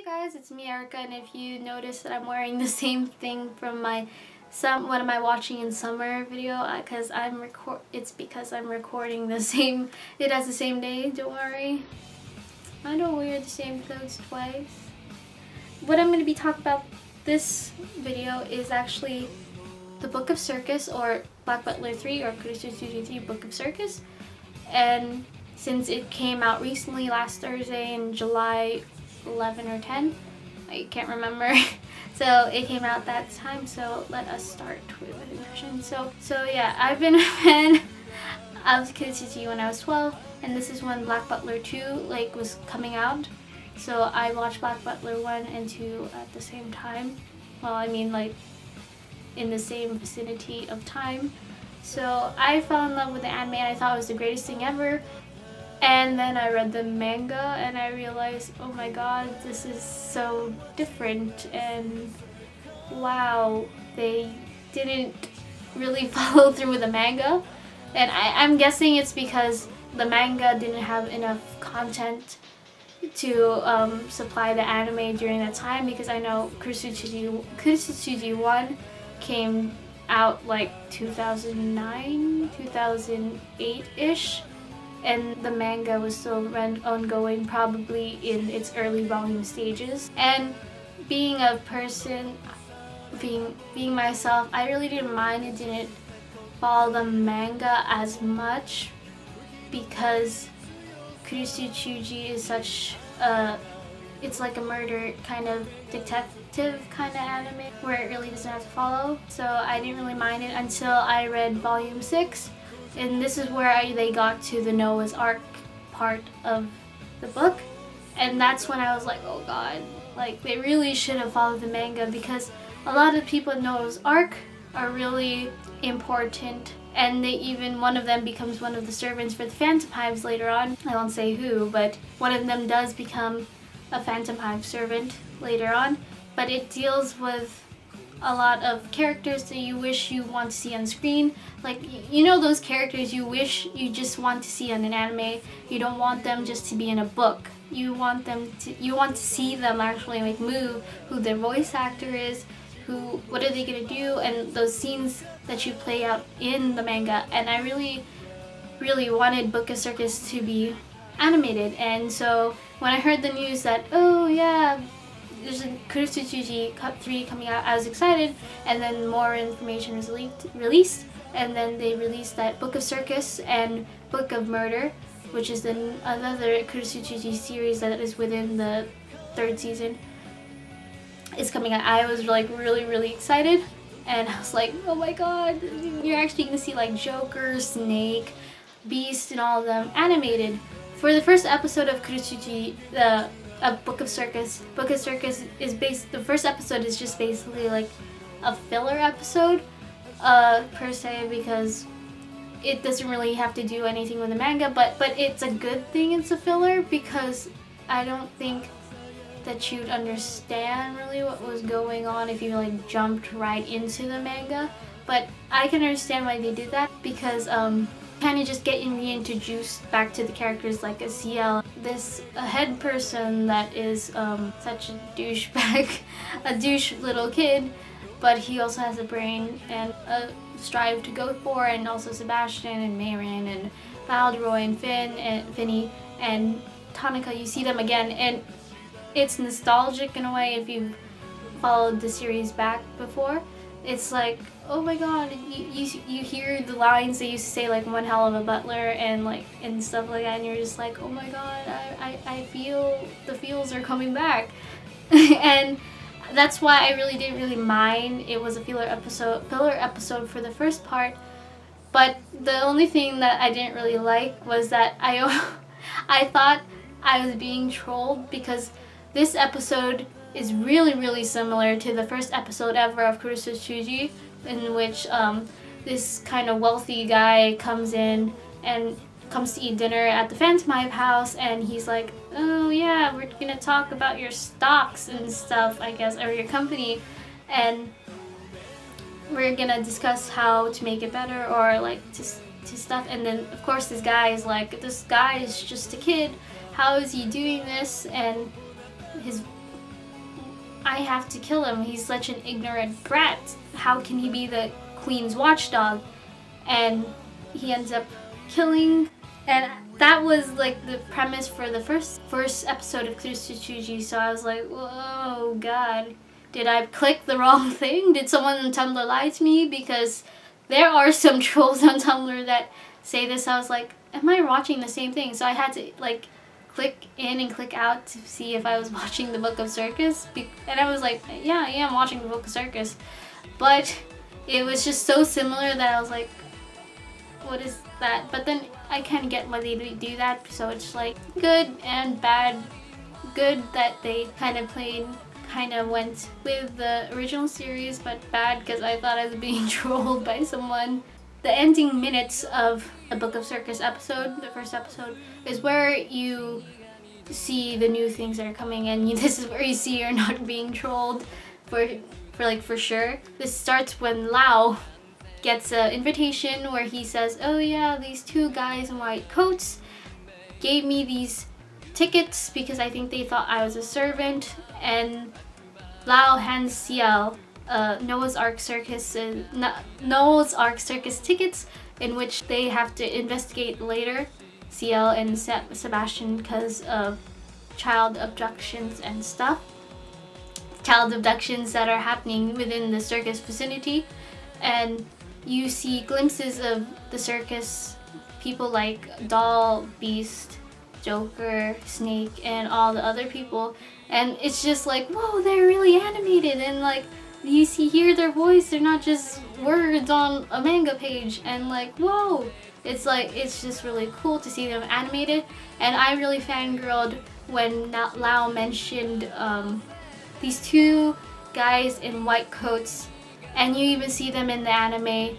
Hey guys, it's me Erica, and if you notice that I'm wearing the same thing from my what am I watching in summer video, it's because I'm recording the same, it has the same day, don't worry. I don't wear the same clothes twice. What I'm going to be talking about this video is actually the Book of Circus, or Black Butler 3, or Kuroshitsuji 3 Book of Circus. And since it came out recently, last Thursday in July 11 or 10, I can't remember. So it came out that time, so let us start with the introduction. So yeah, I've been a fan of Kuroshitsuji when I was 12, and this is when Black Butler 2 was coming out. So I watched Black Butler 1 and 2 at the same time. Well, I mean in the same vicinity of time. So I fell in love with the anime and I thought it was the greatest thing ever. And then I read the manga and I realized, oh my god, this is so different, and wow, they didn't really follow through with the manga. And I'm guessing it's because the manga didn't have enough content to supply the anime during that time, because I know Kuroshitsuji 1 came out like 2009, 2008-ish. And the manga was still ongoing, probably in its early volume stages. And being a person, being myself, I really didn't mind it didn't follow the manga as much, because Kuroshitsuji is such a, it's like a murder kind of detective kind of anime where it really doesn't have to follow. So I didn't really mind it until I read volume 6. And this is where they got to the Noah's Ark part of the book. And that's when I was like, oh god, they really should have followed the manga, because a lot of people in Noah's Ark are really important. And one of them becomes one of the servants for the Phantom Hives later on. I won't say who, but one of them does become a Phantom Hive servant later on. But it deals with a lot of characters that you wish you want to see on screen. You know those characters you wish you just want to see on an anime. You don't want them just to be in a book. You want to see them actually move, who their voice actor is, what are they gonna do, and those scenes that you play out in the manga. And I really, really wanted Book of Circus to be animated. And so when I heard the news that, oh yeah, there's a Kuroshitsuji 3 coming out, I was excited. And then more information was released, and then they released that Book of Circus and Book of Murder, which is another Kuroshitsuji series that is within the 3rd season, is coming out. I was really, really excited, and I was like, oh my god, you're actually gonna see Joker, Snake, Beast, and all of them animated. For the first episode of Kuroshitsuji, Book of Circus. Book of Circus is the first episode is just basically a filler episode, per se, because it doesn't really have to do anything with the manga, but it's a good thing it's a filler, because I don't think that you'd understand really what was going on if you jumped right into the manga. But I can understand why they did that, because kind of just getting reintroduced back to the characters like a CL, this head person that is such a douchebag, a douche little kid, but he also has a brain and a strive to go for, and also Sebastian and Mayrin and Valdroy and Finny and Tonica. You see them again, and it's nostalgic in a way if you've followed the series back before. It's like, oh my god, you hear the lines they used to say, one hell of a butler, and stuff like that, and you're just like, oh my god, I feel the feels are coming back. And that's why I really didn't mind it was a filler episode for the first part. But the only thing that I didn't really like was that I thought I was being trolled, because this episode is really, really similar to the first episode ever of Kuroshitsuji, in which this kind of wealthy guy comes in and comes to eat dinner at the Phantom Hive house, and he's like, oh yeah, we're gonna talk about your stocks and stuff, I guess, or your company, and we're gonna discuss how to make it better, or to stuff. And then of course this guy is just a kid, how is he doing this? And his I have to kill him. He's such an ignorant brat. How can he be the queen's watchdog? And he ends up killing. And that was like the premise for the first episode of Kuroshitsuji. So I was like, whoa, God. Did I click the wrong thing? Did someone on Tumblr lie to me? Because there are some trolls on Tumblr that say this. I was like, am I watching the same thing? So I had to like click in and click out to see if I was watching the Book of Circus. And I was like, yeah, I am watching the Book of Circus. But it was just so similar that I was like, what is that? But then I kind of get why they do that. So it's like good and bad. Good that they kind of went with the original series, but bad because I thought I was being trolled by someone. The ending minutes of the Book of Circus episode, the first episode, is where you see the new things that are coming, and this is where you see you're not being trolled for sure. This starts when Lau gets an invitation where he says, oh yeah, these two guys in white coats gave me these tickets because I think they thought I was a servant, and Lau hands Ciel Noah's Ark Circus tickets, in which they have to investigate later, Ciel and Sebastian, because of child abductions and stuff. Child abductions that are happening within the circus vicinity, and you see glimpses of the circus people like Doll, Beast, Joker, Snake, and all the other people, and it's just like, whoa, they're really animated, and like you hear their voice, they're not just words on a manga page, and like, whoa, it's like, it's just really cool to see them animated. And I really fangirled when Lau mentioned these two guys in white coats, and you even see them in the anime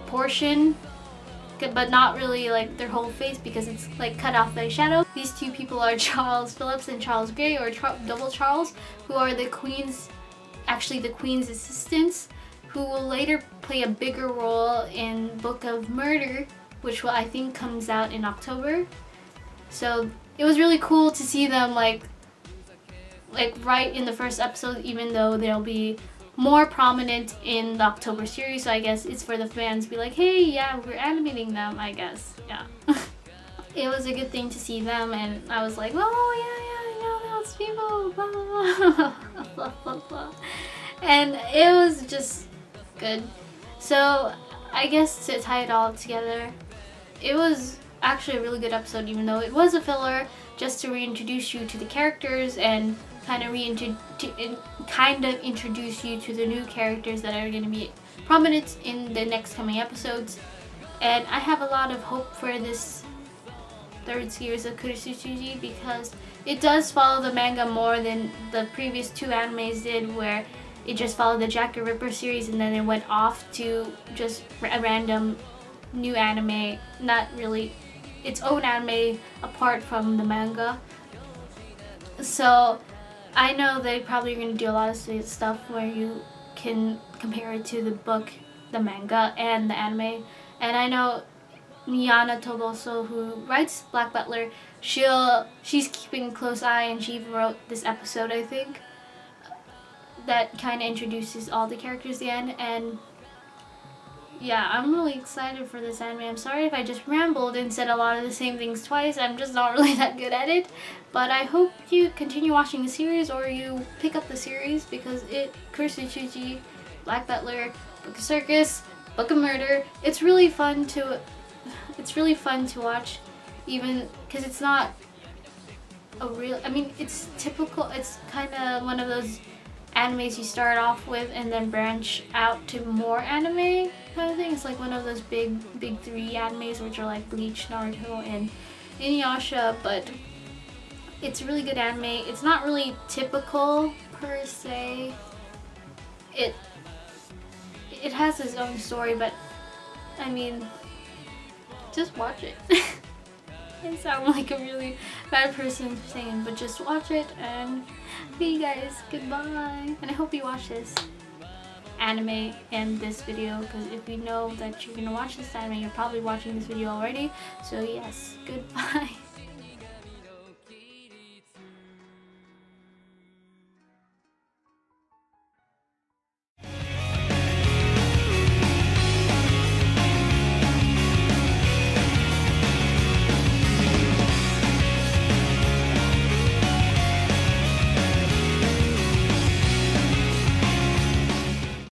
portion, but not really like their whole face because it's like cut off by shadow. These two people are Charles Phillips and Charles Gray, or Double Charles, who are the queen's assistants, who will later play a bigger role in Book of Murder, which I think comes out in October. So it was really cool to see them like right in the first episode, even though they'll be more prominent in the October series. So I guess it's for the fans to be like, hey, yeah, we're animating them, I guess. Yeah. It was a good thing to see them, and I was like, oh yeah, I know those people, blah blah blah, blah blah blah. And it was just good. So I guess to tie it all together, it was actually a really good episode, even though it was a filler, just to reintroduce you to the characters and kind of introduce you to the new characters that are going to be prominent in the next coming episodes. And I have a lot of hope for this third series of Kuroshitsuji because it does follow the manga more than the previous two animes did, where it just followed the Jack the Ripper series and then it went off to just a random new anime, not really its own anime apart from the manga. So I know they probably are going to do a lot of stuff where you can compare it to the book, the manga, and the anime. And I know Miana Toboso, who writes Black Butler, she's keeping a close eye, and she even wrote this episode, I think, that kind of introduces all the characters at the end. And yeah, I'm really excited for this anime. I'm sorry if I just rambled and said a lot of the same things twice. I'm just not really that good at it. But I hope you continue watching the series, or you pick up the series, because Kuroshitsuji, Black Butler, Book of Circus, Book of Murder, it's really fun to watch, even because it's not a real, I mean, it's typical, it's kind of one of those animes you start off with and then branch out to more anime kind of thing. It's like one of those big three animes, which are like Bleach, Naruto, and Inuyasha, but it's a really good anime. It's not really typical per se. It has its own story, but I mean, just watch it. I sound like a really bad person saying, but just watch it. And hey guys, goodbye. And I hope you watch this anime and this video, because if you know that you're gonna watch this anime, you're probably watching this video already. So yes, goodbye.